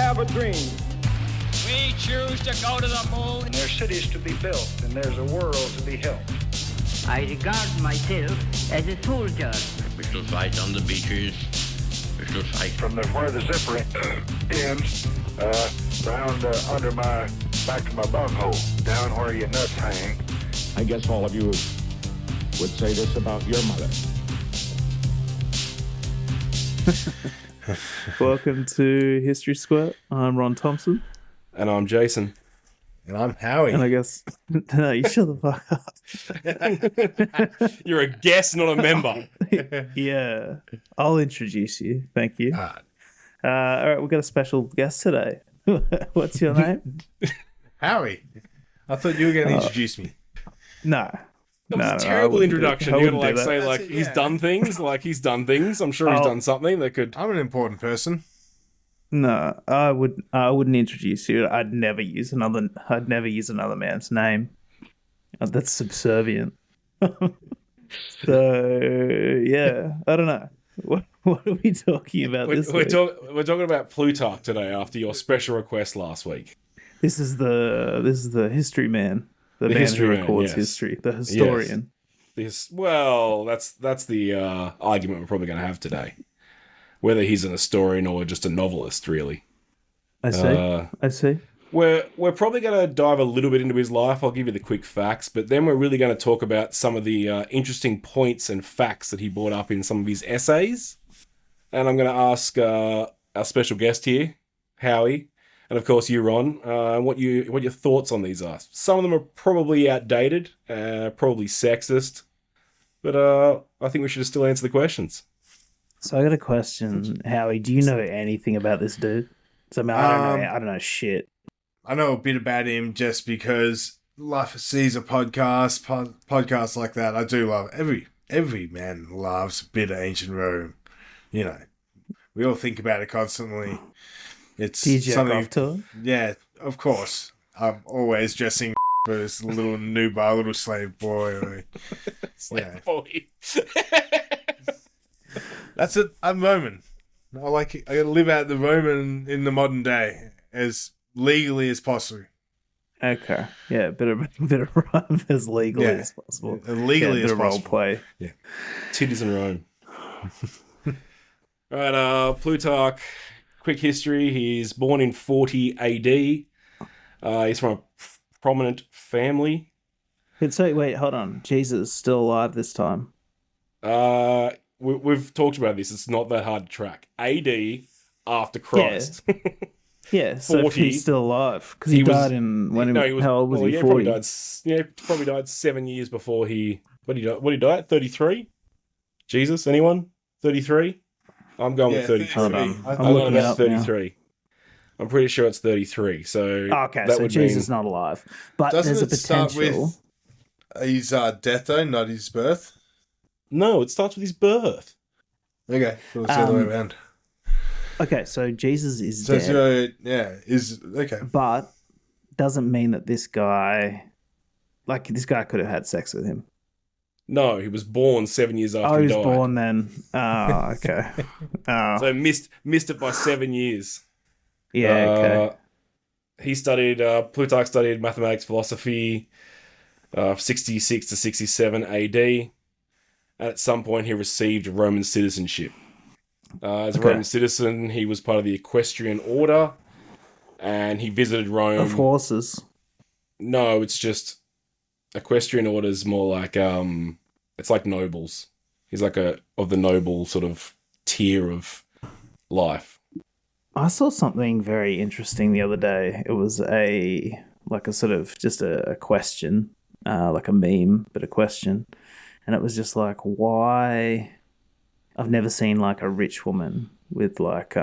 have a dream. We choose to go to the moon. There's cities to be built, and there's a world to be helped. I regard myself as a soldier. We shall fight on the beaches. We shall fight from where the zipper ends, round under my back to my bunghole, down where your nuts hang. I guess all of you would say this about your mother. Welcome to History Squirt. I'm Ron Thompson. And I'm Jason. And I'm Howie. And I guess... No, you shut the fuck up. You're a guest, not a member. Yeah. I'll introduce you. Thank you. All right, we've got a special guest today. What's your name? Howie. I thought you were going to introduce me. No. That was a terrible introduction. You're going to say, he's done things. He's done things. I'm sure he's done something that could... I'm an important person. No, I wouldn't introduce you. I'd never use another man's name. That's subservient. So yeah, I don't know. What are we talking about this week? We're talking about Plutarch today after your special request last week. This is the history man, the man who records history, the historian. Yes. That's the argument we're probably going to have today. Whether he's an historian or just a novelist, really. I see. We're probably going to dive a little bit into his life. I'll give you the quick facts, but then we're really going to talk about some of the interesting points and facts that he brought up in some of his essays. And I'm going to ask our special guest here, Howie, and of course you, Ron, what your thoughts on these are. Some of them are probably outdated, probably sexist, but I think we should still answer the questions. So I got a question, Howie. Do you know anything about this dude? So I don't know shit. I know a bit about him just because Life of Caesar podcasts like that. I do love every man loves a bit of ancient Rome. You know, we all think about it constantly. It's do you jack off to it? Yeah, of course. I'm always dressing for this little newbar, little slave boy. Slave boy. That's a Roman. I gotta live out the Roman in the modern day as legally as possible. Okay. Yeah, bit of as legally as possible. Legally as possible. Role play. Yeah. Titties in Rome. Alright, Plutarch, quick history. He's born in 40 AD. He's from a prominent family. Wait, hold on. Jesus is still alive this time. We've talked about this. It's not that hard to track. AD after Christ. Yeah, so he's still alive because he died how old was he? 40. Probably died 7 years before he. What did he die at? 33. Jesus, anyone? 33. I'm going with 33. Hold on. I'm going about 33. Now. I'm pretty sure it's 33. So okay, so Jesus is not alive, but there's a potential. Start with his death though, not his birth. No, it starts with his birth. Okay, so it's the other way around. Okay, so Jesus is dead. Okay. But doesn't mean that this guy could have had sex with him. No, he was born 7 years after he died. Oh, he was born then. Oh, okay. So missed it by 7 years. Yeah, okay. Plutarch studied mathematics, philosophy, 66 to 67 AD. And at some point, he received Roman citizenship. As a Roman citizen, he was part of the equestrian order, and he visited Rome. Of horses? No, it's just equestrian order is more like it's like nobles. He's like of the noble sort of tier of life. I saw something very interesting the other day. It was a question, like a meme, but a question. And it was just like, why... I've never seen like a rich woman with like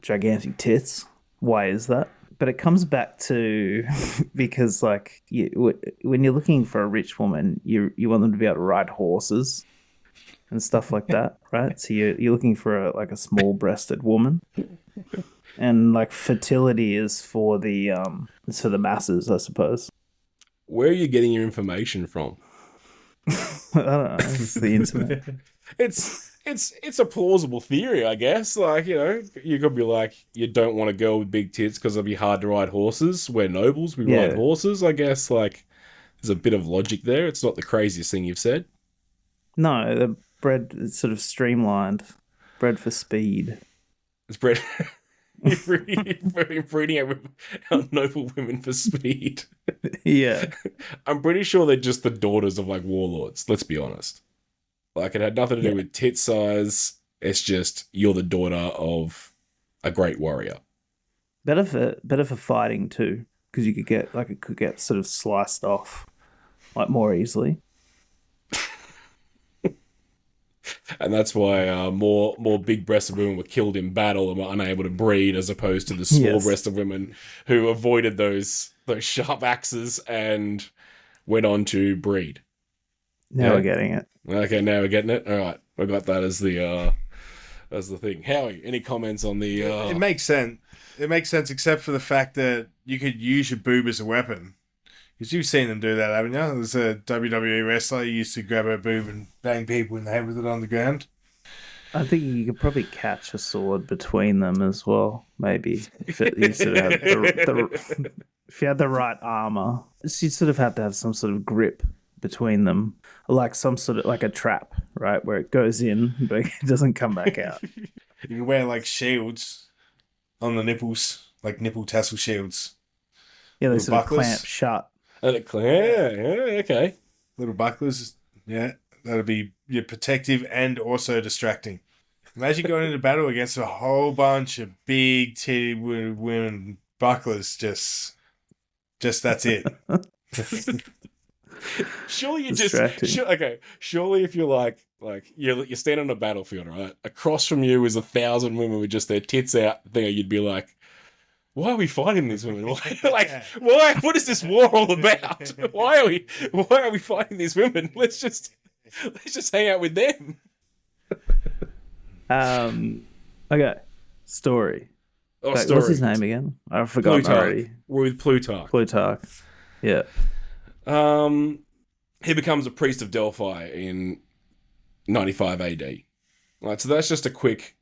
gigantic tits. Why is that? But it comes back to because like when you're looking for a rich woman, you want them to be able to ride horses and stuff like that, right? So you're looking for a small-breasted woman, and like fertility is for the masses, I suppose. Where are you getting your information from? I don't know. It's the internet. It's it's a plausible theory, I guess. Like, you know, you could be like, you don't want a girl with big tits because it'll be hard to ride horses. We're nobles, we ride horses. I guess, like, there's a bit of logic there. It's not the craziest thing you've said. No, the bread is sort of streamlined. Bread for speed. It's bread. You're breeding out noble women for speed. Yeah. I'm pretty sure they're just the daughters of, like, warlords. Let's be honest. Like, it had nothing to do with tit size. It's just you're the daughter of a great warrior. Better for fighting too, because you could get it could get sort of sliced off, like, more easily. And that's why more big-breasted women were killed in battle and were unable to breed, as opposed to the small-breasted women who avoided those sharp axes and went on to breed. Now we're getting it. Okay, now we're getting it. All right, we got that as the thing. Howie, any comments on the? It makes sense. It makes sense, except for the fact that you could use your boob as a weapon. Because you've seen them do that, haven't you? There's a WWE wrestler who used to grab her boob and bang people in the head with it on the ground. I think you could probably catch a sword between them as well, maybe. If you sort of had if you had the right armor. So you'd sort of have to have some sort of grip between them. Like some sort of, like a trap, right? Where it goes in, but it doesn't come back out. You can wear, like, shields on the nipples, like nipple tassel shields. Yeah, they little sort bucklers. of clamp shut. Okay. Little bucklers, yeah. That'll be protective and also distracting. Imagine going into battle against a whole bunch of big titty women bucklers. Just that's it. Surely you surely if you're like you're standing on a battlefield, right? Across from you is 1,000 women with just their tits out there. You'd be like, why are we fighting these women? Why? What is this war all about? Why are we fighting these women? Let's just hang out with them. Okay. Story. Story. What's his name again? I forgot already. We're with Plutarch. Plutarch. Yeah. He becomes a priest of Delphi in 95 AD. Right, so that's just a quick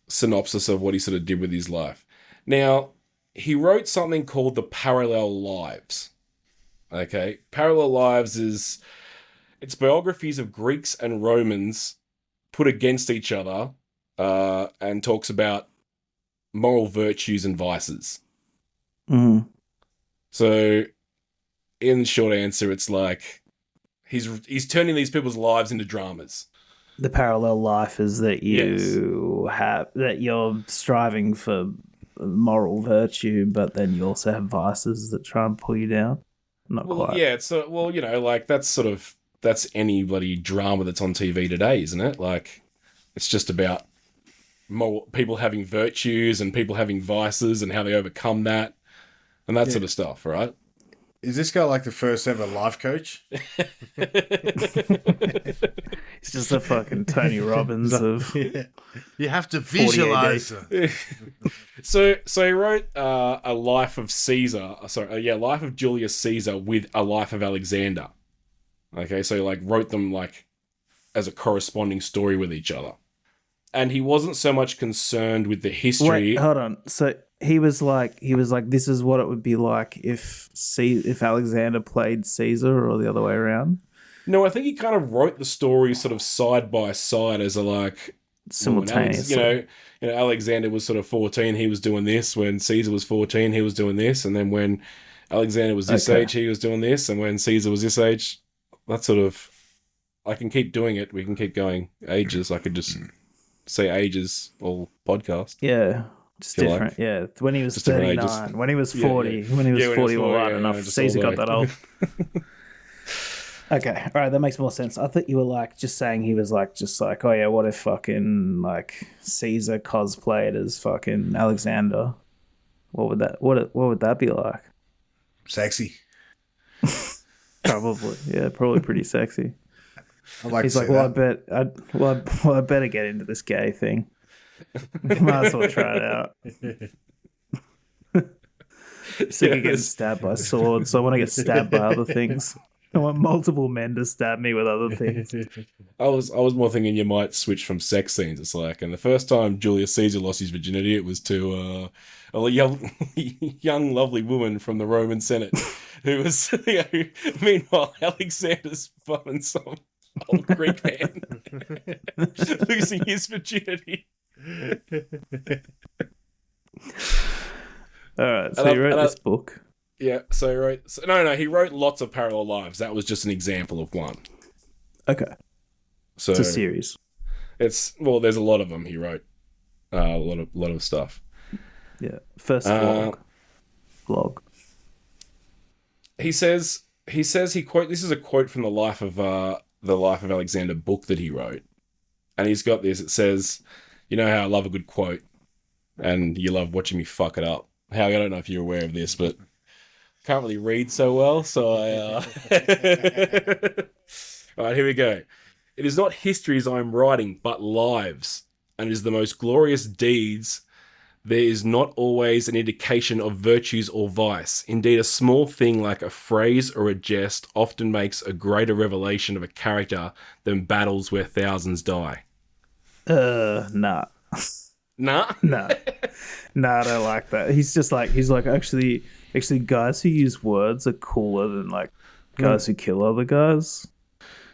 synopsis of what he sort of did with his life. Now, he wrote something called the Parallel Lives. Okay, Parallel Lives it's biographies of Greeks and Romans put against each other, and talks about moral virtues and vices. Mm. So, in short answer, it's like he's turning these people's lives into dramas. The parallel life is that you're striving for moral virtue, but then you also have vices that try and pull you down. Not quite. Yeah, that's any bloody drama that's on TV today, isn't it? Like, it's just about people having virtues and people having vices and how they overcome that and that sort of stuff, right? Is this guy like the first ever life coach? It's just a fucking Tony Robbins of... Yeah. You have to visualize it. So he wrote a life of Caesar, life of Julius Caesar with a life of Alexander. Okay, so he wrote them as a corresponding story with each other. And he wasn't so much concerned with the history. Wait, hold on. So he was like, this is what it would be like if Alexander played Caesar, or the other way around. No, I think he kind of wrote the story sort of side by side as a simultaneously. Alexander was sort of 14, he was doing this. When Caesar was 14, he was doing this. And then when Alexander was this age, he was doing this. And when Caesar was this age, that sort of... I can keep doing it. We can keep going ages. I could just say ages all podcast. Yeah. Just different, yeah. When he was 39, when he was 40, when he was 41 enough. Caesar got that old. Okay, all right, that makes more sense. I thought you were just saying he was oh yeah, what if fucking Caesar cosplayed as fucking Alexander? What would that be like? Sexy. Probably, yeah, probably pretty sexy. He's like, I better get into this gay thing. Might as well try it out. Sick of getting stabbed by swords, so I want to get stabbed by other things. I want multiple men to stab me with other things. I was more thinking you might switch from sex scenes. It's like, and the first time Julius Caesar lost his virginity, it was to a young, lovely woman from the Roman Senate, who was, meanwhile, Alexander's fucking some old Greek man losing his virginity. All right, so you wrote this book. Yeah, so he wrote... he wrote lots of parallel lives. That was just an example of one. Okay. So it's a series. There's a lot of them he wrote. A lot of stuff. Yeah. First vlog. He says he quote... This is a quote from the Life of Alexander book that he wrote. And he's got this. It says, you know how I love a good quote and you love watching me fuck it up. Howie, I don't know if you're aware of this, but can't really read so well, so I... All right, here we go. It is not histories I am writing, but lives, and it is the most glorious deeds. There is not always an indication of virtues or vice. Indeed, a small thing like a phrase or a jest often makes a greater revelation of a character than battles where thousands die. Nah. Nah? Nah, I don't like that. He's like, actually, guys who use words are cooler than, like, guys who kill other guys.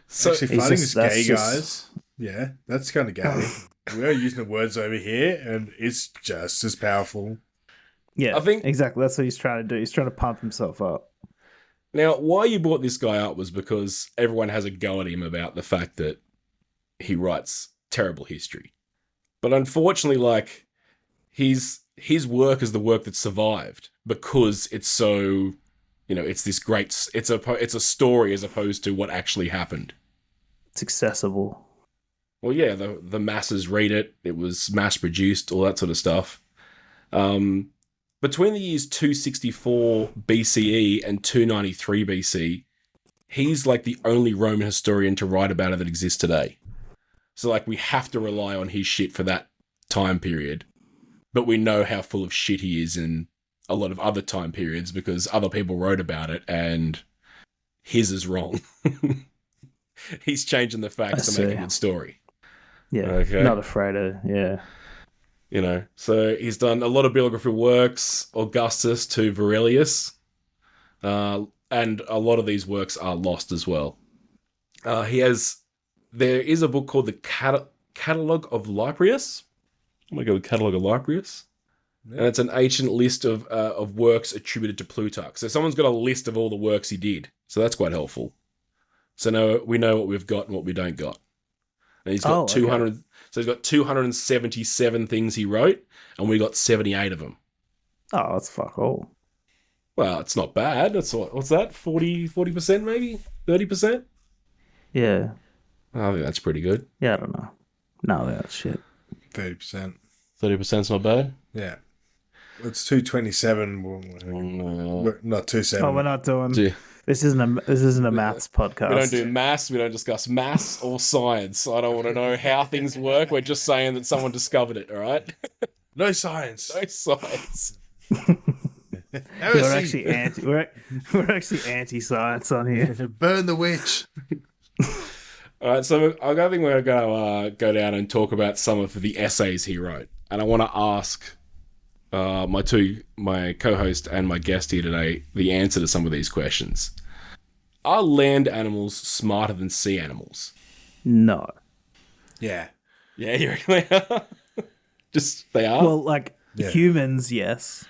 So, actually, fighting is gay, guys. Yeah, that's kind of gay. We're using the words over here, and it's just as powerful. Yeah, I think exactly. That's what he's trying to do. He's trying to pump himself up. Now, why you brought this guy up was because everyone has a go at him about the fact that he writes terrible history. But unfortunately, like, his work is the work that survived because it's so, it's this great, it's a story as opposed to what actually happened. It's accessible. Well, yeah, the masses read it. It was mass produced, all that sort of stuff. Between the years 264 BCE and 293 BC, he's like the only Roman historian to write about it that exists today. So, like, we have to rely on his shit for that time period. But we know how full of shit he is in a lot of other time periods because other people wrote about it and his is wrong. He's changing the facts to make a good story. Yeah, okay. Not afraid of, yeah. So he's done a lot of biography works, Augustus to Varelius, and a lot of these works are lost as well. There is a book called the Catalogue of Lyprius. I'm going to go with Catalogue of Lyprius. Yeah. And it's an ancient list of works attributed to Plutarch. So someone's got a list of all the works he did. So that's quite helpful. So now we know what we've got and what we don't got. And he's got 200. Okay. So he's got 277 things he wrote, and we got 78 of them. Oh, that's fuck all. Well, it's not bad. That's what's that? 40% maybe? 30%? Yeah. I think that's pretty good. Yeah, I don't know. No, that's shit. 30%. 30%'s not bad? Yeah. It's 227. Not 27. Oh, we're not doing... This isn't a maths podcast. We don't do maths. We don't discuss maths or science. I don't want to know how things work. We're just saying that someone discovered it, all right? No science. No science. We're actually anti-science on here. Burn the witch. All right, so I think we're going to go down and talk about some of the essays he wrote. And I want to ask my co-host and my guest here today the answer to some of these questions. Are land animals smarter than sea animals? No. Yeah. Yeah, you reckon they are? Just, they are? Well, like, humans, yes.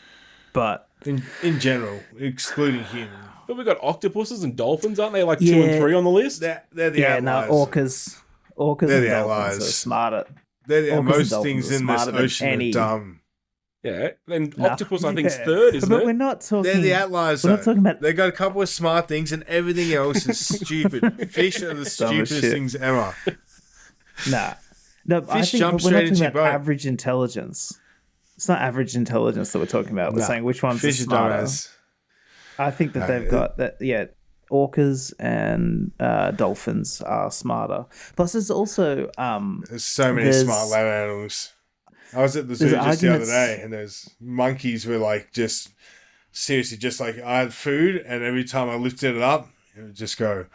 But... In general, excluding humans. But we've got octopuses and dolphins, aren't they? Like 2 and 3 on the list? They're the outliers. Orcas they're and the dolphins outliers. are smarter. Most things in this ocean are dumb. Yeah, then octopus I think is third, isn't it? But we're not talking... They're the outliers, We're not talking about... They got a couple of smart things and everything else is stupid. Fish are the stupidest things ever. Nah. No, Fish I think jump we're not straight into talking your about boat. average intelligence. It's not average intelligence that we're talking about. We're saying which ones Fish are smarter. dumbass. I think that they've got that. Yeah, orcas and dolphins are smarter. Plus, there's also there's so many smart land animals. I was at the zoo just the other day, and there's monkeys were like just seriously just like I had food, and every time I lifted it up, It would just go,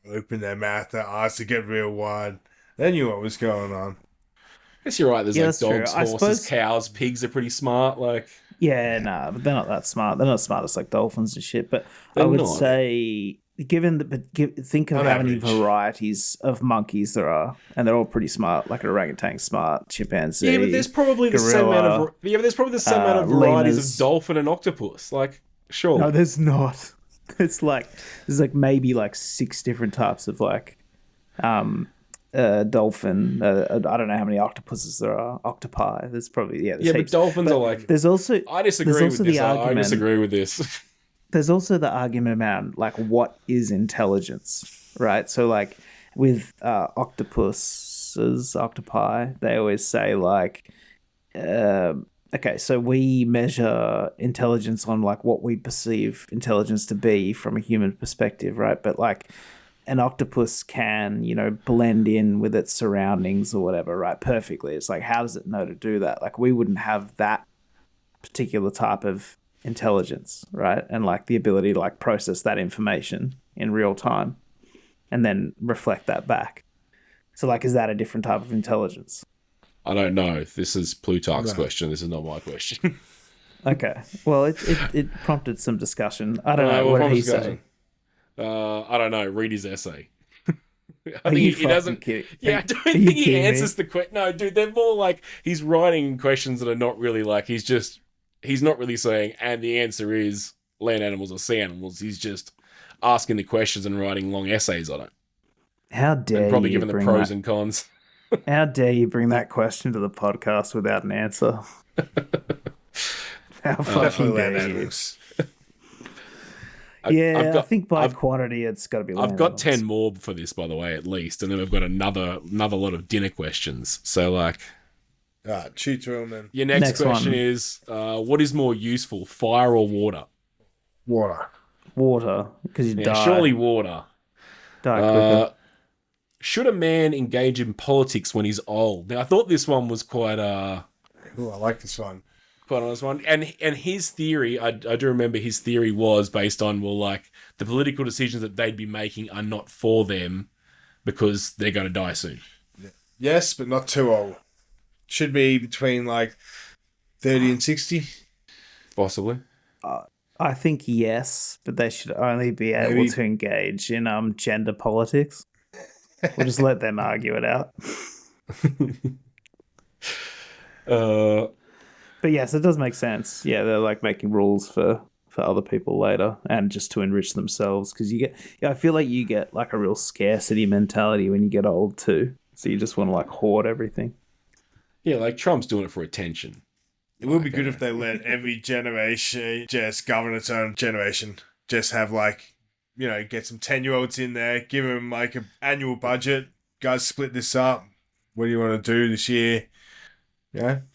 open their mouth, their eyes to get real wide. They knew what was going on. I guess you're right. There's like dogs, true. horses, cows, pigs are pretty smart. Like, Yeah, nah, but they're not that smart. They're not as smart as like dolphins and shit. But They're I would not. say, think of On how many average. varieties of monkeys there are, and they're all pretty smart. Like an orangutan, smart chimpanzee. yeah, but there's probably the same amount of there's probably the same amount of varieties lemurs. of dolphin and octopus. Like, surely. No, there's not. It's like there's like maybe like 6 different types of like dolphin. I don't know how many octopuses there are. Octopi. There's probably there's yeah, but heaps. dolphins are like. There's also I disagree there's with also this. the I argument. disagree with this. There's also the argument around like what is intelligence, right? So like with octopuses, octopi, they always say like, okay, so we measure intelligence on like what we perceive intelligence to be from a human perspective, right? But like an octopus can, blend in with its surroundings or whatever, right? Perfectly. It's like, how does it know to do that? Like we wouldn't have that particular type of intelligence, right? And like the ability to like process that information in real time and then reflect that back. So like, is that a different type of intelligence? I don't know. This is Plutarch's question. This is not my question. Okay. Well, it prompted some discussion. I don't know. well, What did proper he discussion. say? I don't know. Read his essay. I Are you think he doesn't. fucking kidding? Yeah, I Are don't you think he kidding me? answers the question. No, dude, they're more like he's writing questions that are not really like he's not really saying, and the answer is land animals or sea animals. He's just asking the questions and writing long essays on it. How dare And probably you giving the bring pros that, and cons. How dare you bring that question to the podcast without an answer? How fucking Definitely land dare you? animals. I think by quantity, it's got to be. I've got animals. 10 more for this, by the way, at least, and then we've got another lot of dinner questions. So, like, All right, shoot through them then. your next question one. is, what is more useful, fire or water? Water. Water, because you Yeah, die. surely water. Die quicker. Should a man engage in politics when he's old? Now, I thought this one was quite Ooh, I like this one. quite a nice one. And his theory, I do remember his theory was based on, well, like, the political decisions that they'd be making are not for them because they're going to die soon. Yes, but not too old. Should be between like 30 and 60. Possibly. I think yes, but they should only be able Maybe. to engage in gender politics. We'll just let them argue it out. But yes, it does make sense. Yeah, they're like making rules for other people later and just to enrich themselves because I feel like you get like a real scarcity mentality when you get old too. So you just want to like hoard everything. Yeah, like Trump's doing it for attention. It would be good if they let every generation just govern its own generation. Just have like, get some 10-year-olds in there, give them like an annual budget. Guys, split this up. What do you want to do this year?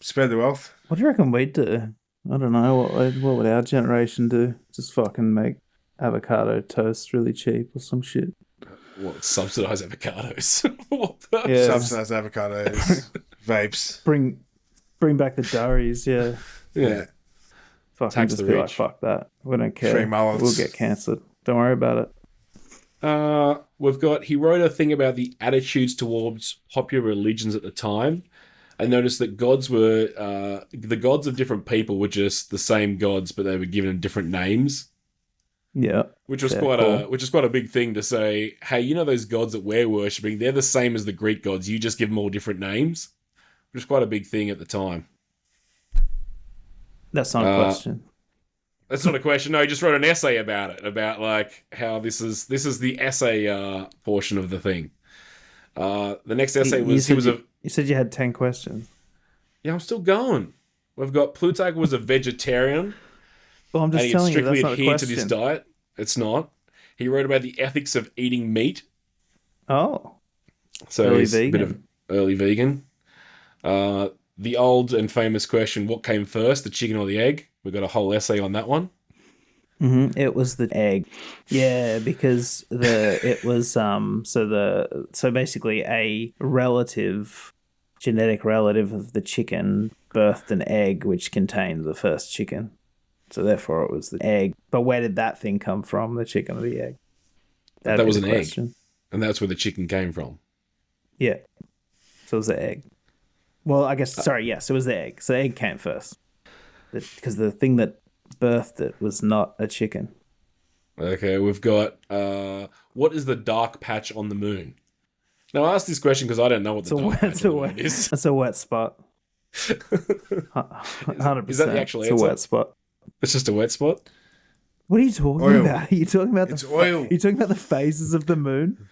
Spread the wealth. What do you reckon we'd do? I don't know. What would our generation do? Just fucking make avocado toast really cheap or some shit. What, subsidize avocados? What the? Yeah. Subsidized avocados, vapes. Bring back the durries, yeah. Yeah. Fucking Tax just the be like, rich. fuck that. We don't care. Free mullets. We'll get cancelled. Don't worry about it. We've got, he wrote a thing about the attitudes towards popular religions at the time. I noticed that gods were, the gods of different people were just the same gods, but they were given different names. Yeah. Which was Fair quite call. a big thing to say, hey, those gods that we're worshipping, they're the same as the Greek gods. You just give them all different names. Which was quite a big thing at the time. That's not a question. That's not a question. No, he just wrote an essay about it, about like how this is the essay portion of the thing. The next essay was You said you had 10 questions. Yeah, I'm still going. We've got Plutarch was a vegetarian. Well, I'm And just he telling you strictly that's not a adhered to this question. diet. It's not. He wrote about the ethics of eating meat. Oh. So Early he's a bit vegan. of early vegan. The old and famous question, what came first, the chicken or the egg? We've got a whole essay on that one. It was the egg. Yeah, because it was so basically a genetic relative of the chicken birthed an egg which contained the first chicken. So therefore it was the egg. But where did that thing come from, the chicken or the egg? That was an egg. And that's where the chicken came from. Yeah. So it was the egg. Well, I guess, sorry, yes, it was the egg. So the egg came first. Because the thing that birthed it was not a chicken. Okay, we've got, what is the dark patch on the moon? Now, I asked this question because I don't know what the dark patch on the moon is. It's a wet spot. 100%. Is that the actual answer? It's a wet spot. It's just a wet spot? What are you talking about? Are you talking about oil. Are you talking about the phases of the moon?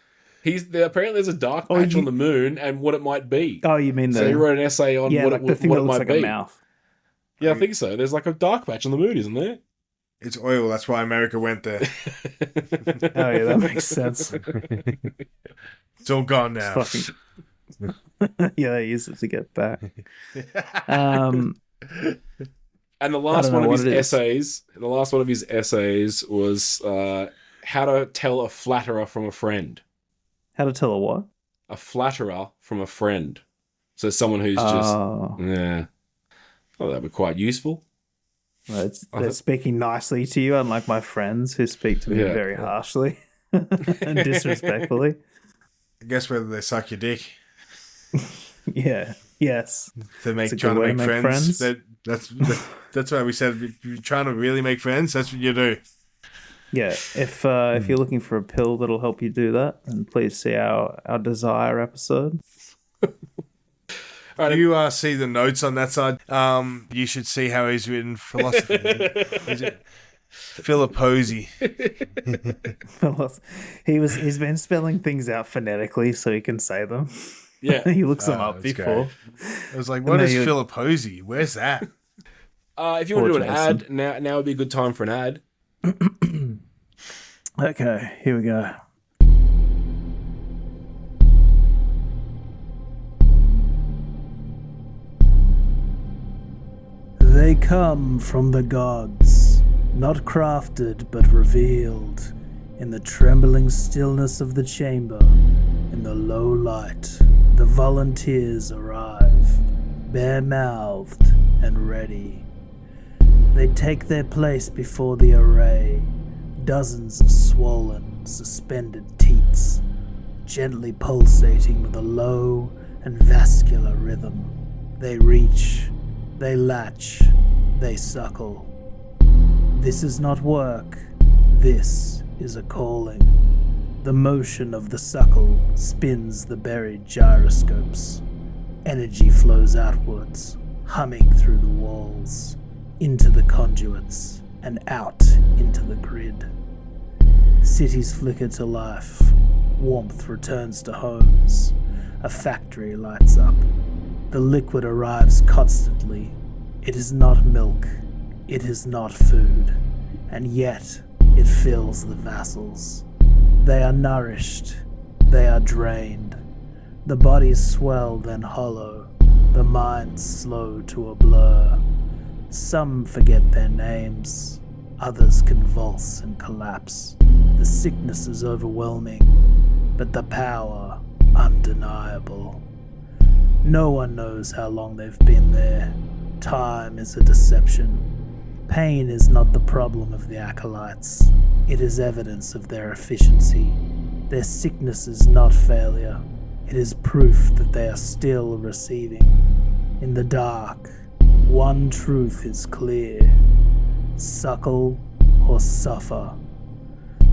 Apparently there's a dark patch on the moon and what it might be. Oh, you mean So he wrote an essay on what the thing what that it looks might like be. a mouth. Yeah, I think so. There's like a dark patch on the moon, isn't there? It's oil. That's why America went there. Oh, yeah, that makes sense. It's all gone now. Yeah, they used it to get back. And the last one of his essays was how to tell a flatterer from a friend. How to tell a what? A flatterer from a friend. So someone who's just yeah. Oh, that'd be quite useful. Well, they're speaking nicely to you, unlike my friends who speak to me very harshly and disrespectfully. I guess whether they suck your dick. Yeah. Yes. Trying to make friends. That's why we said if you're trying to really make friends, that's what you do. Yeah. If you're looking for a pill that'll help you do that, then please see our desire episode. Do you see the notes on that side? You should see how he's written philosophy. Is it Philipposi? He's been spelling things out phonetically so he can say them. Yeah. He looks them up before. I was like, what is Philipposi? Where's that? If you want to do an ad, now would be a good time for an ad. Okay, here we go. They come from the gods, not crafted but revealed, in the trembling stillness of the chamber, in the low light, the volunteers arrive, bare-mouthed and ready. They take their place before the array, dozens of swollen, suspended teats, gently pulsating with a low and vascular rhythm. They reach, they latch, they suckle. This is not work, this is a calling. The motion of the suckle spins the buried gyroscopes. Energy flows outwards, humming through the walls, into the conduits, and out into the grid. Cities flicker to life, warmth returns to homes, a factory lights up. The liquid arrives constantly. It is not milk, it is not food, and yet it fills the vassals. They are nourished, they are drained. The bodies swell then hollow, the minds slow to a blur. Some forget their names, others convulse and collapse. The sickness is overwhelming, but the power undeniable. No one knows how long they've been there. Time is a deception. Pain is not the problem of the acolytes. It is evidence of their efficiency. Their sickness is not failure. It is proof that they are still receiving. In the dark, one truth is clear. Suckle or suffer.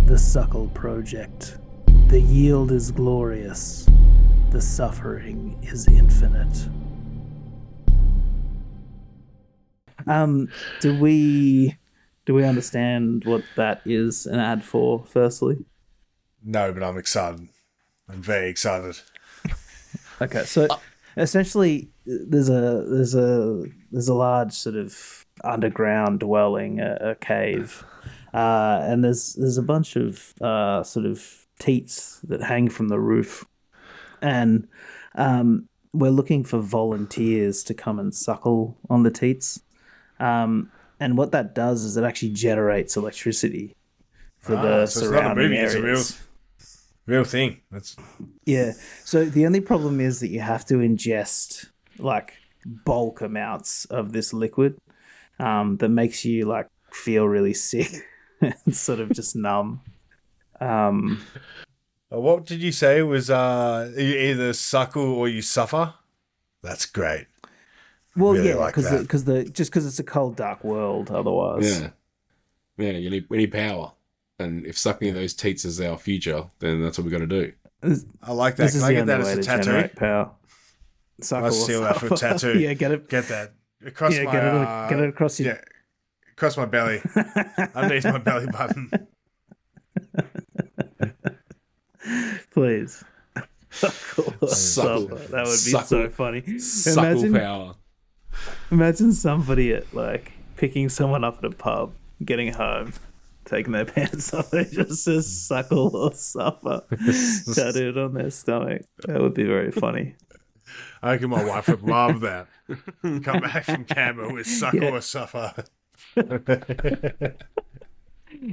The Suckle Project. The yield is glorious. The suffering is infinite. Do we understand what that is an ad for, firstly? No, but I'm excited. I'm very excited. Okay, so essentially there's a large sort of underground dwelling, a cave. And there's a bunch of sort of teats that hang from the roof. And we're looking for volunteers to come and suckle on the teats. And what that does is it actually generates electricity for the surrounding areas. It's a real thing. Yeah. So the only problem is that you have to ingest like bulk amounts of this liquid that makes you like feel really sick and sort of just numb. What did you say was you either suckle or you suffer? That's great. Well, Really yeah, like because that. just because it's a cold, dark world. Otherwise, Yeah, we need power. And if sucking those teats is our future, then that's what we got to do. I like that. this Can is I the get only that way as a to tattoo? generate power. Suckle I or steal that for a suffer. tattoo. Yeah, get it. Get that across Yeah, my. get it across your. Yeah, across my belly, underneath my belly button. Please. Suckle or Suckle. suffer. That would be Suckle. so funny. Suckle power. Imagine somebody picking someone up at a pub, getting home, taking their pants off. It just says "suckle or suffer" tattooed on their stomach. That would be very funny. I reckon my wife would love that. Come back from Canberra with suckle or suffer.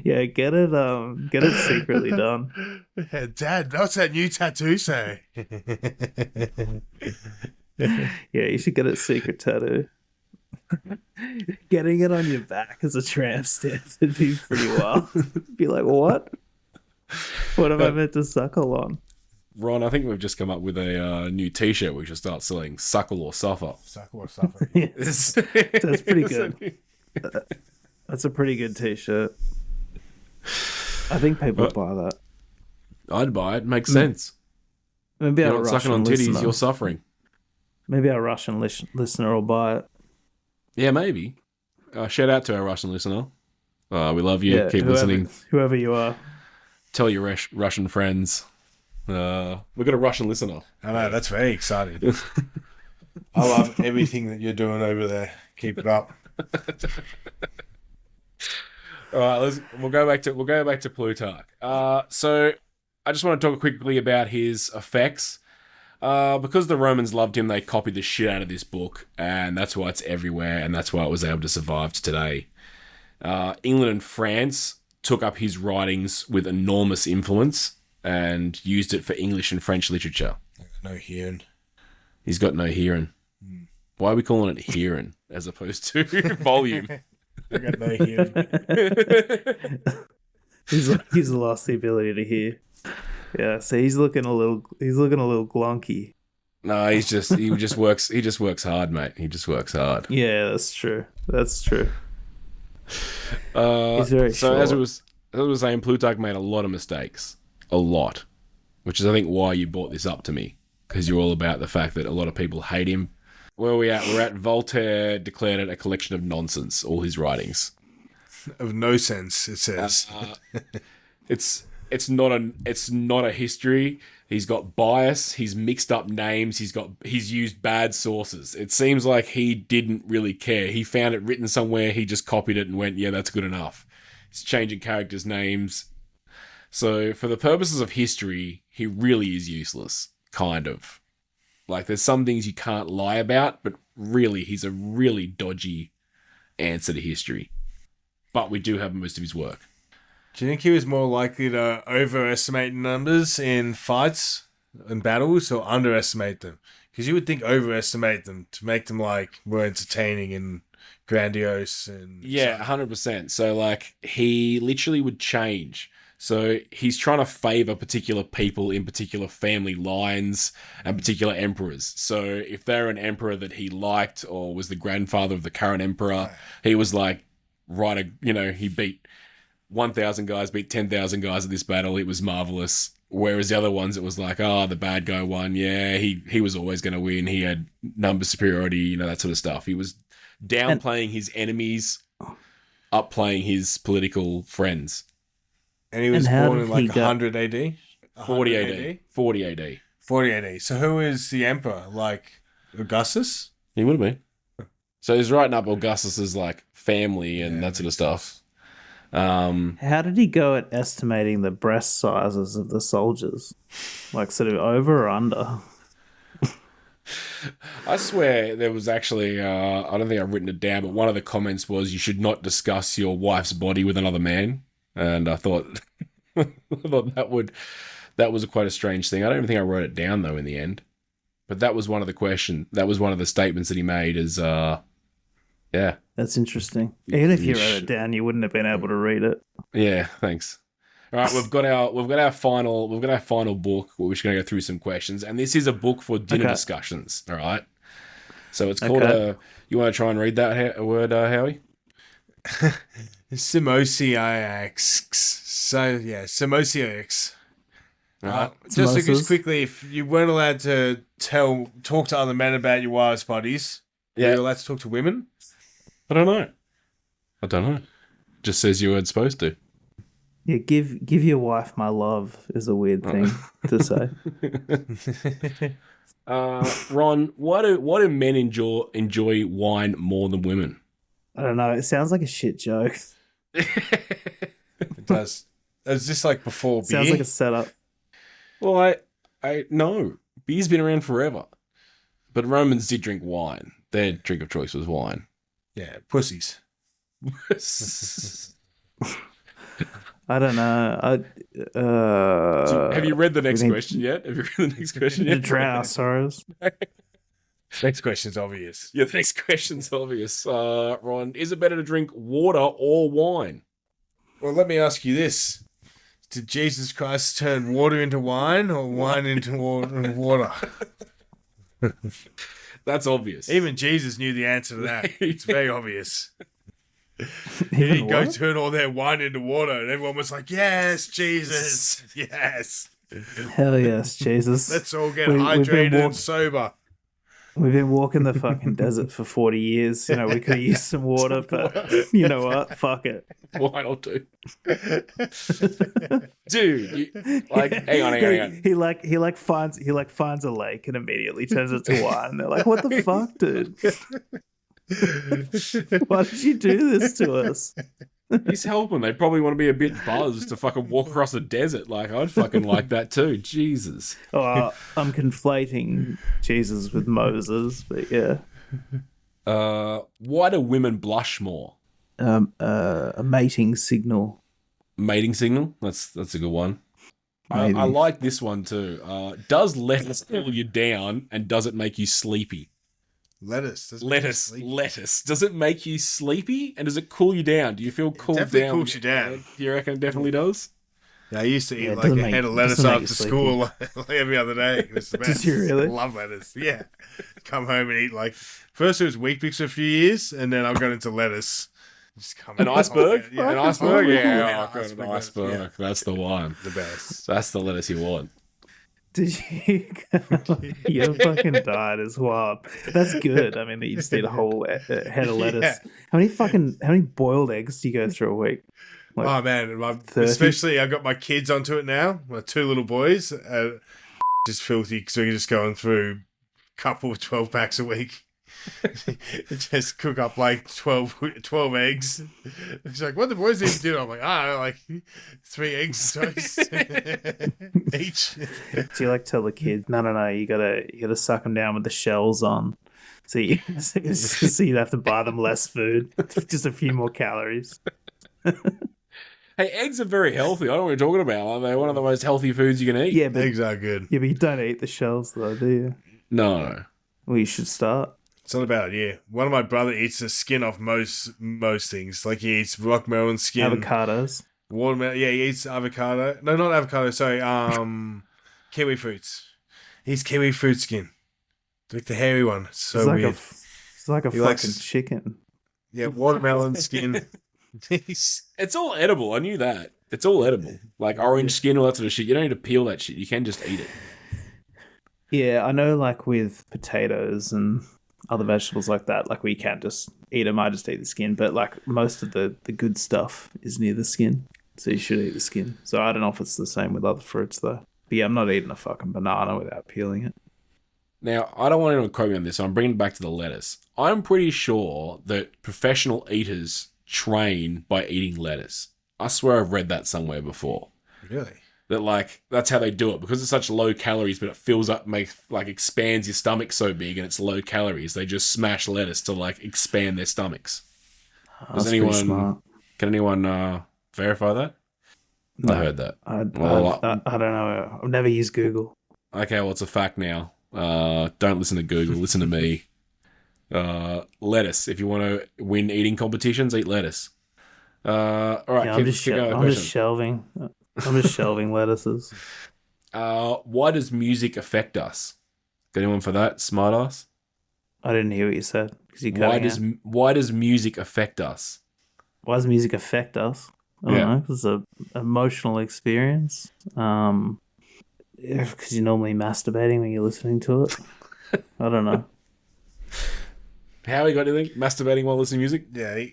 Yeah, get it secretly done. Yeah, Dad, what's that new tattoo say? Yeah, you should get a secret tattoo. Getting it on your back as a tramp stamp would be pretty wild. Be like, what? What am I meant to suckle on? Ron, I think we've just come up with a new T-shirt. We should start selling "Suckle or Suffer." Suckle or suffer. Yes. That's pretty good. That's a pretty good T-shirt. I think people would buy that. I'd buy it. Makes sense. Maybe You're our not sucking Russian on titties. listener. You're suffering. Maybe our Russian listener will buy it. Yeah, maybe. Shout out to our Russian listener. We love you. Yeah, Keep listening. Whoever you are. Tell your Russian friends. We've got a Russian listener. I know, that's very exciting. I love everything that you're doing over there. Keep it up. All right, we'll go back to Plutarch. So I just want to talk quickly about his effects. Because the Romans loved him, they copied the shit out of this book, and that's why it's everywhere, and that's why it was able to survive to today. England and France took up his writings with enormous influence and used it for English and French literature. No hearing. He's got no hearing. Why are we calling it hearing as opposed to volume? I got no hearing. He's lost the ability to hear. Yeah, so he's looking a little glonky. No, he just works hard, mate. He just works hard. Yeah, that's true. He's very so short. as I was saying, Plutarch made a lot of mistakes. A lot. Which is, I think, why you brought this up to me. Because you're all about the fact that a lot of people hate him. Where are we at? We're at Voltaire declared it a collection of nonsense, all his writings. Of no sense, it says. It's not a history. He's got bias. He's mixed up names. He's used bad sources. It seems like he didn't really care. He found it written somewhere. He just copied it and went, yeah, that's good enough. He's changing characters' names. So for the purposes of history, he really is useless, kind of. Like, there's some things you can't lie about, but really, he's a really dodgy answer to history. But we do have most of his work. Do you think he was more likely to overestimate numbers in fights and battles or underestimate them? Because you would think overestimate them to make them like more entertaining and grandiose and yeah, 100%. So like he literally would change. So he's trying to favor particular people in particular family lines and particular emperors. So if they're an emperor that he liked or was the grandfather of the current emperor, he was like, he beat 1,000 guys, beat 10,000 guys at this battle. It was marvelous. Whereas the other ones, it was like, the bad guy won. Yeah, he was always going to win. He had number superiority, that sort of stuff. He was downplaying his enemies, upplaying his political friends. And he was born in like 100 AD? 40 AD. 40 AD. 40 AD. So who is the emperor? Like Augustus? He would have been. So he's writing up Augustus's like family and that sort of stuff. How did he go at estimating the breast sizes of the soldiers? Like sort of over or under? I swear there was actually, I don't think I've written it down, but one of the comments was you should not discuss your wife's body with another man. And I thought, that was quite a strange thing. I don't even think I wrote it down though in the end. But that was one of the statements that he made is, yeah. That's interesting. Even if you wrote it down, you wouldn't have been able to read it. Yeah, thanks. All right, we've got our final book. We're just going to go through some questions, and this is a book for dinner discussions. All right, so it's called you want to try and read that word, Howie? Simosiax. So yeah, Simosiax. Right. Just quickly, if you weren't allowed to talk to other men about your wives' bodies, you're allowed to talk to women? I don't know. Just says you weren't supposed to. Yeah, give your wife my love is a weird thing to say. Ron, why do men enjoy wine more than women? I don't know. It sounds like a shit joke. It does. Is this like before beer? Sounds like a setup. Well, I no. Beer's been around forever. But Romans did drink wine. Their drink of choice was wine. Yeah, pussies. I don't know. Have you read the next question yet? The drown our sorrows. Next question's obvious. Yeah, the next question's obvious. Ron, is it better to drink water or wine? Well, let me ask you this. Did Jesus Christ turn water into wine or wine into water? That's obvious. Even Jesus knew the answer to that. It's very obvious. He didn't go turn all their wine into water, and everyone was like, yes, Jesus, yes. Hell yes, Jesus. Let's all get hydrated and sober. We've been walking the fucking desert for 40 years. You know, we could use some water, but you know what? Fuck it. Wine will do. Dude, hang on. He finds a lake and immediately turns it to wine. They're like, what the fuck, dude? Why did you do this to us? He's helping. They probably want to be a bit buzzed to fucking walk across the desert. Like, I'd fucking like that too. Jesus. Oh, I'm conflating Jesus with Moses, but yeah. Why do women blush more? A mating signal. Mating signal? That's a good one. I like this one too. Does lettuce cool you down, and does it make you sleepy? Lettuce. Does it make you sleepy, and does it cool you down? Do you feel cooled down? Definitely cools you down. Do you reckon it definitely does? Yeah, I used to eat like a head of lettuce after school like every other day. It was the best. Did you really? I love lettuce. Yeah. Come home and eat first it was wheat bix for a few years, and then I got into lettuce. An iceberg? Yeah. An iceberg? Yeah, an iceberg. Yeah. That's the one. The best. That's the lettuce you want. Did you? You fucking died as well. That's good. I mean, that you just eat a whole head of lettuce. Yeah. How many boiled eggs do you go through a week? Oh man, especially I got my kids onto it now. My two little boys, just filthy because we're just going through a couple of 12 packs a week. Just cook up 12 eggs. She's like, what the boys need to do? I'm like, 3 eggs toast each. Do you tell the kids, no, you gotta suck them down with the shells on. So you have to buy them less food, just a few more calories. Hey, eggs are very healthy. I don't know what you're talking about. Are they one of the most healthy foods you can eat? Yeah, but eggs are good. Yeah, but you don't eat the shells though, do you? No. Well, you should start. It's not about one of my brother eats the skin off most things. Like he eats rock melon skin, avocados, watermelon. Yeah, he eats avocado. No, not avocado. Sorry, kiwi fruits. He eats kiwi fruit skin, like the hairy one. It's so weird. It's like a fucking chicken. Yeah, watermelon skin. It's all edible. I knew that. It's all edible. Like orange skin, all that sort of shit. You don't need to peel that shit. You can just eat it. Yeah, I know. With potatoes and other vegetables like that, we can't just eat them. I just eat the skin, but most of the good stuff is near the skin, so you should eat the skin. So I don't know if it's the same with other fruits though. But yeah, I'm not eating a fucking banana without peeling it. Now, I don't want anyone to quote me on this, so I'm bringing it back to the lettuce. I'm pretty sure that professional eaters train by eating lettuce. I swear I've read that somewhere before. Really? That that's how they do it, because it's such low calories, but it fills up, expands your stomach so big, and it's low calories. They just smash lettuce to expand their stomachs. Can anyone verify that? No, I heard that. I don't know. I've never used Google. Okay, well, it's a fact now. Don't listen to Google. Listen to me. Lettuce. If you want to win eating competitions, eat lettuce. All right. Yeah, I'm just shelving. I'm just shelving lettuces. Why does music affect us? Got anyone for that? Smartass? I didn't hear what you said. 'Cause you're cutting out. Why does music affect us? Why does music affect us? I don't know. It's an emotional experience. Because you're normally masturbating when you're listening to it. I don't know. Howie, got anything? Masturbating while listening to music? Yeah,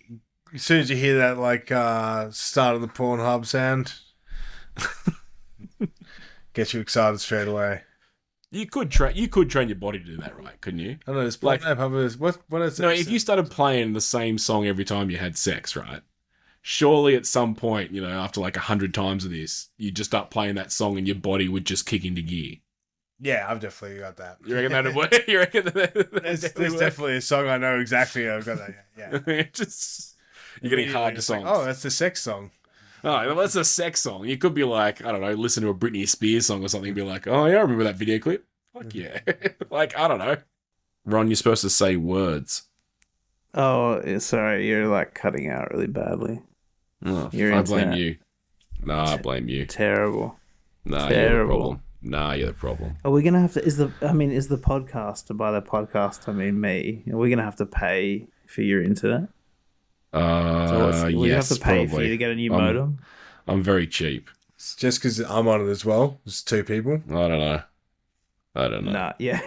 as soon as you hear that, like, start of the Pornhub sound, gets you excited straight away. You could train your body to do that, right? Couldn't you? I don't know, there's Like- what is it? No, if you started playing the same song every time you had sex, right? Surely at some point, after like 100 times of this, you just start playing that song and your body would just kick into gear. Yeah, I've definitely got that. You reckon that'd work? You reckon There's definitely a song I know exactly. I've got that. Yeah. You're getting hard to songs. Oh, that's the sex song. Oh, well, that's a sex song. You could be like, I don't know, listen to a Britney Spears song or something and be like, oh, yeah, I remember that video clip. Fuck yeah. Like, I don't know. Ron, you're supposed to say words. Oh, sorry. You're like cutting out really badly. Oh, Your I blame internet. you. Nah, I blame you. Terrible. Nah, Terrible. you're the problem. Nah, you're the problem. Are we gonna have to? Is the podcast? By the podcast, I mean me. Are we gonna have to pay for your internet? We Yes, have to pay for probably. you to get a new modem. I'm very cheap. It's just because I'm on it as well. There's two people. I don't know. Nah, yeah.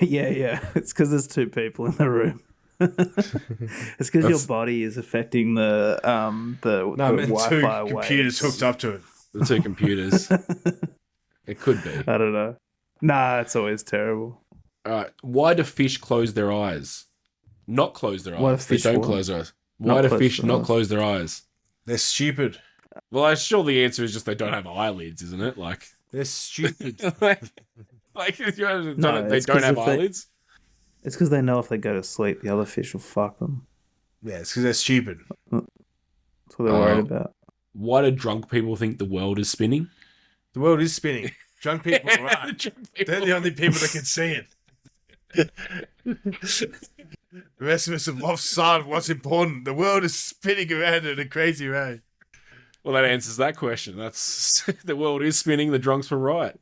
It's because there's two people in the room. It's because your body is affecting the Wi-Fi two waves. computers hooked up to it. The two computers. It could be. I don't know. Nah, it's always terrible. Why do fish close their eyes? Not close their eyes. Why do fish they don't what? close their eyes. Why do fish not close their eyes? They're stupid. Well, I'm sure the answer is just they don't have eyelids, isn't it? Like, They're stupid. they it's don't 'cause have if they- eyelids. It's because they know if they go to sleep, the other fish will fuck them. Yeah, it's because they're stupid. That's what they're worried about. Why do drunk people think the world is spinning? The world is spinning. Drunk people are right. Drunk people- They're the only people that can see it. The rest of us have lost sight of what's important. The world is spinning around at a crazy rate. Well, that answers that question. That's the world is spinning. The drunks were right.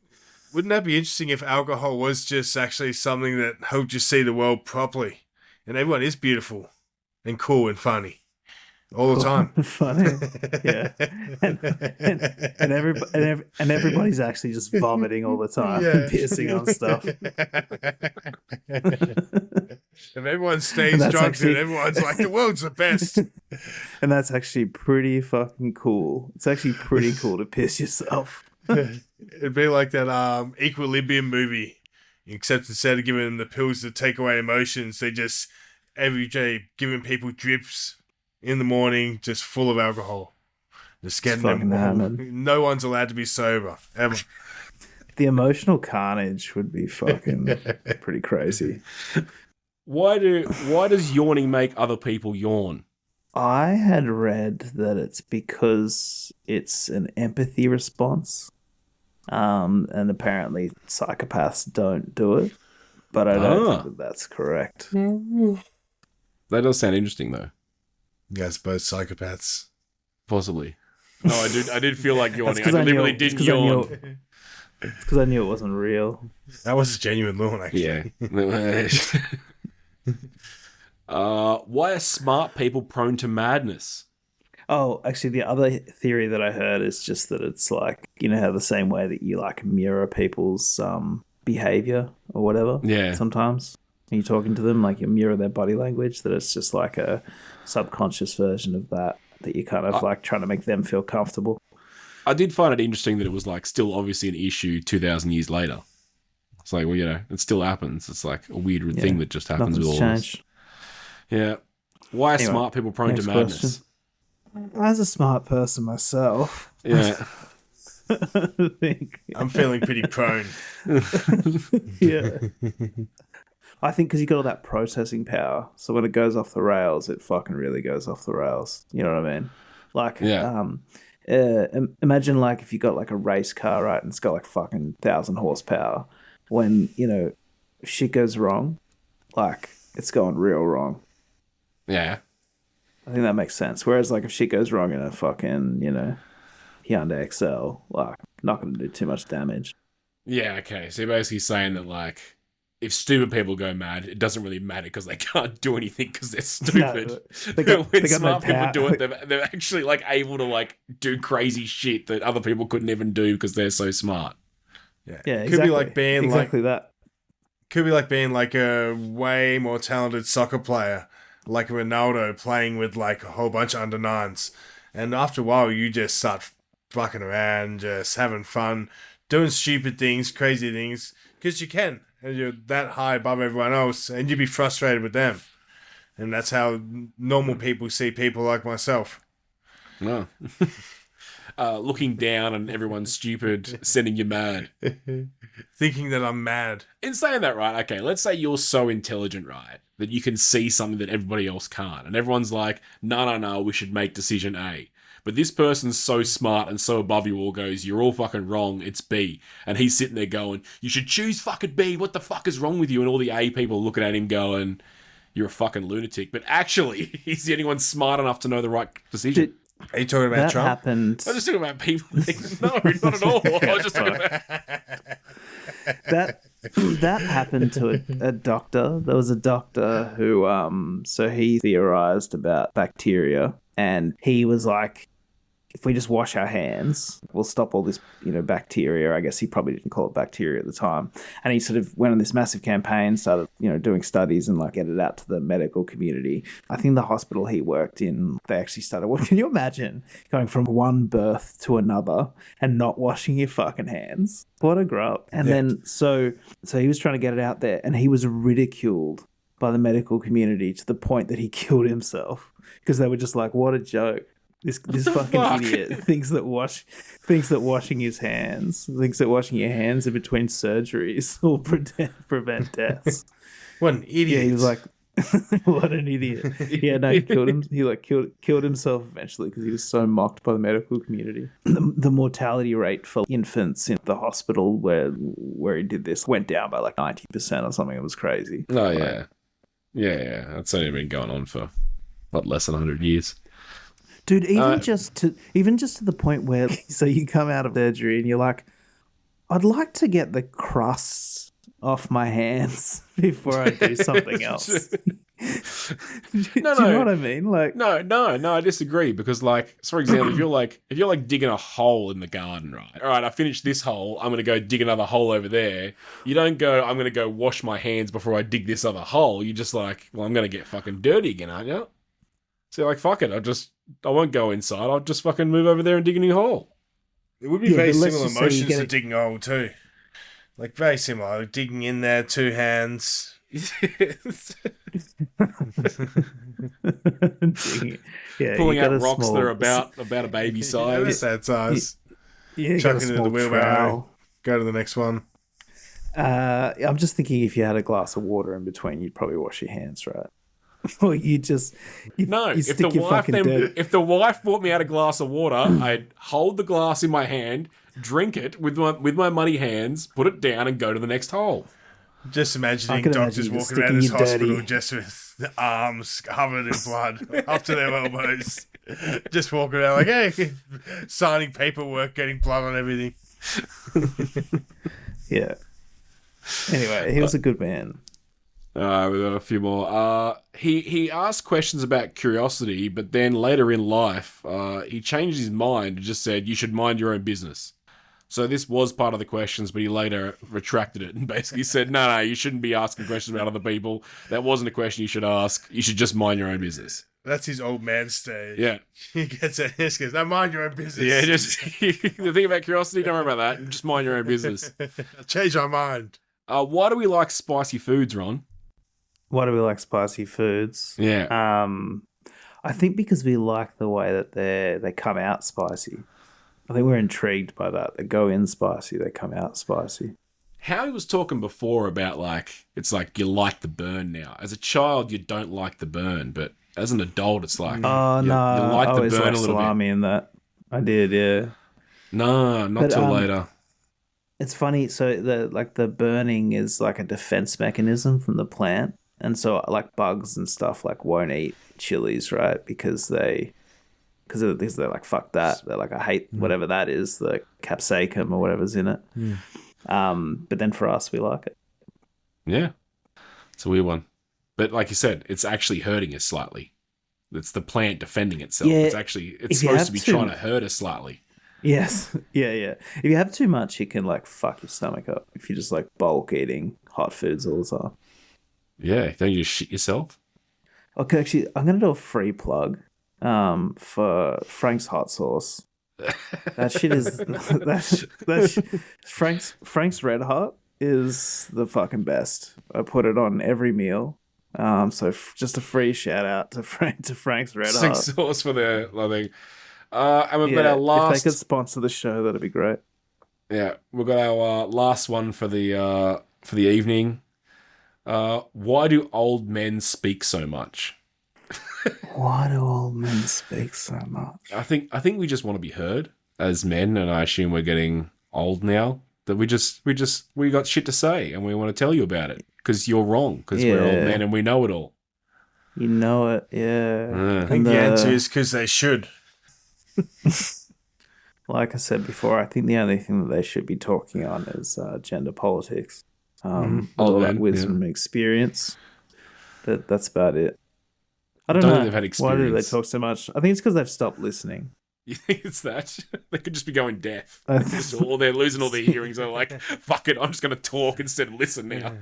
Wouldn't that be interesting if alcohol was just actually something that helped you see the world properly? And everyone is beautiful and cool and funny all the time. Funny, yeah. And everybody's actually just vomiting all the time and pissing on stuff. And everyone stays And that's drunk actually- and everyone's like, the world's the best. And that's actually pretty fucking cool. It's actually pretty cool to piss yourself. It'd be like that Equilibrium movie, except instead of giving them the pills to take away emotions, they just every day giving people drips in the morning, just full of alcohol, just getting fucking them. hammered. No one's allowed to be sober ever. The emotional carnage would be fucking pretty crazy. Why does yawning make other people yawn? I had read that it's because it's an empathy response. And apparently psychopaths don't do it. But I don't think that's correct. That does sound interesting, though. You guys both psychopaths. Possibly. No, I did feel like yawning. I 'cause I knew- deliberately it's didn't 'cause I knew- yawn. It's because I knew it wasn't real. That was a genuine yawn, actually. Yeah. Why are smart people prone to madness? Oh, actually, the other theory that I heard is just that it's like, you know how the same way that you like mirror people's behavior or whatever. Yeah. Sometimes when you're talking to them, like you mirror their body language. That it's just like a subconscious version of that you kind of like trying to make them feel comfortable. I did find it interesting that it was like still obviously an issue 2,000 years later. It's like, well, it still happens. It's like a weird thing that just happens with all changed. this. Yeah. Why are Anyway, smart people prone to next madness? question. As a smart person myself, Yeah. I think, I'm feeling pretty prone. yeah. I think because you got all that processing power, so when it goes off the rails, it fucking really goes off the rails. You know what I mean? Like, imagine like if you got like a race car, right, and it's got like fucking 1,000 horsepower. When shit goes wrong, like it's going real wrong. Yeah. I think that makes sense. Whereas like if shit goes wrong in a fucking Hyundai Excel, like not going to do too much damage. Yeah, okay. So you're basically saying that, like, if stupid people go mad, it doesn't really matter because they can't do anything because they're stupid. No, they got when no smart people power. do it, they're actually, like, able to, like, do crazy shit that other people couldn't even do because they're so smart. Yeah, exactly. Could be like being exactly that. Could be like being like a way more talented soccer player, like Ronaldo playing with like a whole bunch of under nines, and after a while you just start fucking around, just having fun, doing stupid things, crazy things, because you can, and you're that high above everyone else, and you'd be frustrated with them, and that's how normal people see people like myself. No. Looking down on everyone's stupid, sending you mad. Thinking that I'm mad. In saying that, right, okay, let's say you're so intelligent, right, that you can see something that everybody else can't. And everyone's like, no, we should make decision A. But this person's so smart and so above you all goes, you're all fucking wrong, it's B. And he's sitting there going, you should choose fucking B, what the fuck is wrong with you? And all the A people looking at him going, you're a fucking lunatic. But actually, he's the only one smart enough to know the right decision. Are you talking about That Trump? happened. I'm just talking about people. No, not at all. I was just talking about... That happened to a doctor. There was a doctor who, so he theorized about bacteria, and he was like, if we just wash our hands, we'll stop all this, bacteria. I guess he probably didn't call it bacteria at the time. And he sort of went on this massive campaign, started, doing studies and like get it out to the medical community. I think the hospital he worked in, they actually started, can you imagine going from one birth to another and not washing your fucking hands? What a grub. And then, so he was trying to get it out there, and he was ridiculed by the medical community to the point that he killed himself because they were just like, what a joke. This fucking idiot thinks that washing your hands in between surgeries will prevent deaths. What an idiot! Yeah, he was like, what an idiot. Yeah, no, he killed him. He killed himself eventually because he was so mocked by the medical community. The mortality rate for infants in the hospital where he did this went down by like 90% or something. It was crazy. Oh yeah, yeah. That's only been going on for less than 100 years. Dude, even just to the point where, so you come out of surgery and you're like, I'd like to get the crusts off my hands before I do something else. Do you know what I mean? Like, no, I disagree because, like, for example, if you're digging a hole in the garden, right? All right, I finished this hole. I'm gonna go dig another hole over there. You don't go, I'm gonna go wash my hands before I dig this other hole. You just like, well, I'm gonna get fucking dirty again, aren't you? So you're like, fuck it, I won't go inside. I'll just fucking move over there and dig a new hole. It would be very similar emotions to digging a hole too. Like very similar. Digging in there, two hands. Pulling out rocks that are about a baby size. That size. Yeah, chuck it into the wheelbarrow. Go to the next one. I'm just thinking if you had a glass of water in between, you'd probably wash your hands, right? Or if the wife brought me out a glass of water, I'd hold the glass in my hand, drink it with my muddy hands, put it down, and go to the next hole. Just imagining doctors walking around this hospital just with arms covered in blood up to their elbows, just walking around like, hey, signing paperwork, getting blood on everything. Yeah. Anyway, he was a good man. We've got a few more. He asked questions about curiosity, but then later in life, he changed his mind and just said, you should mind your own business. So this was part of the questions, but he later retracted it and basically said, no, you shouldn't be asking questions about other people. That wasn't a question you should ask. You should just mind your own business. That's his old man stage. Yeah. He gets it. He goes, no, mind your own business. Yeah, just the thing about curiosity, don't worry about that. Just mind your own business. Change my mind. Why do we like spicy foods, Ron? Why do we like spicy foods? Yeah. I think because we like the way that they come out spicy. I think we're intrigued by that. They go in spicy, they come out spicy. Howie was talking before about it's like you like the burn now. As a child, you don't like the burn, but as an adult, it's like you like the burn a little salami bit. In that. I did, yeah. No, not till later. It's funny. So the burning is like a defense mechanism from the plant, and so like bugs and stuff won't eat chilies, right? Because they because they're like, fuck that. They're like, I hate whatever that is, the capsicum or whatever's in it. But then for us, we like it. Yeah. It's a weird one. But like you said, it's actually hurting us slightly. It's the plant defending itself. Yeah, It's supposed to be trying to hurt us slightly. Yes. Yeah. If you have too much, it can like fuck your stomach up if you just like bulk eating hot foods all the time. Yeah. Don't you just shit yourself? Okay, actually, I'm going to do a free plug for Frank's hot sauce. That shit is... Frank's Red Hot is the fucking best. I put it on every meal. So just a free shout out to Frank's Red Hot. Sauce for the thing. And we've got our last... If they could sponsor the show, that'd be great. Yeah, we've got our last one for the evening. Why do old men speak so much? Why do old men speak so much? I think we just want to be heard as men, and I assume we're getting old now. That we got shit to say, and we want to tell you about it because you're wrong. Because we're old men and we know it all. You know it, yeah. I think the answer is because they should. Like I said before, I think the only thing that they should be talking on is gender politics. All that wisdom and experience. But that's about it. I don't know. Think they've had experience. Why do they talk so much? I think it's because they've stopped listening. You think it's that? They could just be going deaf. They're losing all their hearings. They're like, fuck it, I'm just going to talk instead of listen now.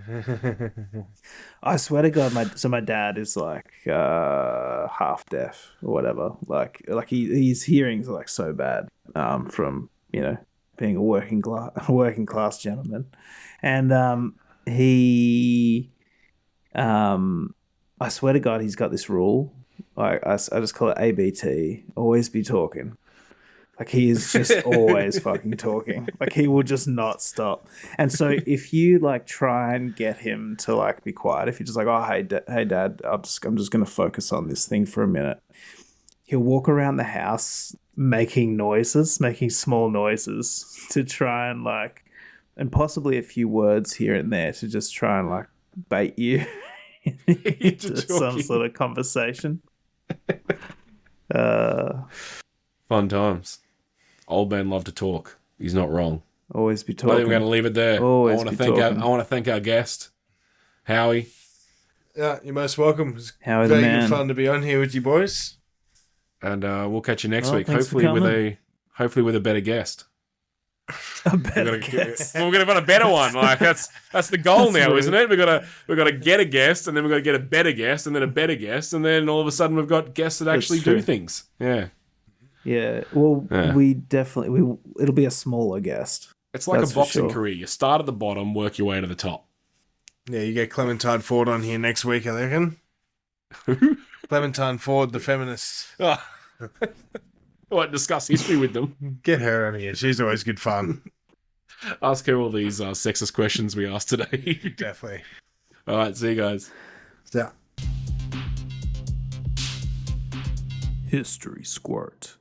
I swear to God, my dad is like half deaf or whatever. Like his hearing's like so bad from being a working class gentleman, and he I swear to God, he's got this rule. I just call it ABT. Always be talking. Like he is just always fucking talking. Like he will just not stop. And so if you like try and get him to like be quiet, if you're just like, oh hey Dad, I'm just gonna focus on this thing for a minute. He'll walk around the house making small noises to try and like, and possibly a few words here and there to just try and like bait you into some sort of conversation. Fun times. Old men love to talk. He's not wrong. Always be talking. I think we're going to leave it there. Always I want to thank our guest, Howie. Yeah, you're most welcome. It's Howie the man. Good fun to be on here with you boys. And we'll catch you next week. Hopefully with a better guest. A better guest. We're going to find a better one. Like that's the goal now, isn't it? We've got to get a guest, and then we've got to get a better guest, and then a better guest, and then all of a sudden we've got guests that actually do things. Yeah. Yeah. Well, it'll be a smaller guest. It's like a boxing career. You start at the bottom, work your way to the top. Yeah, you get Clementine Ford on here next week, I reckon. Clementine Ford, the feminist. Oh. What, discuss history with them? Get her on here. She's always good fun. Ask her all these sexist questions we asked today. Definitely. All right, see you guys. Yeah. History Squirt.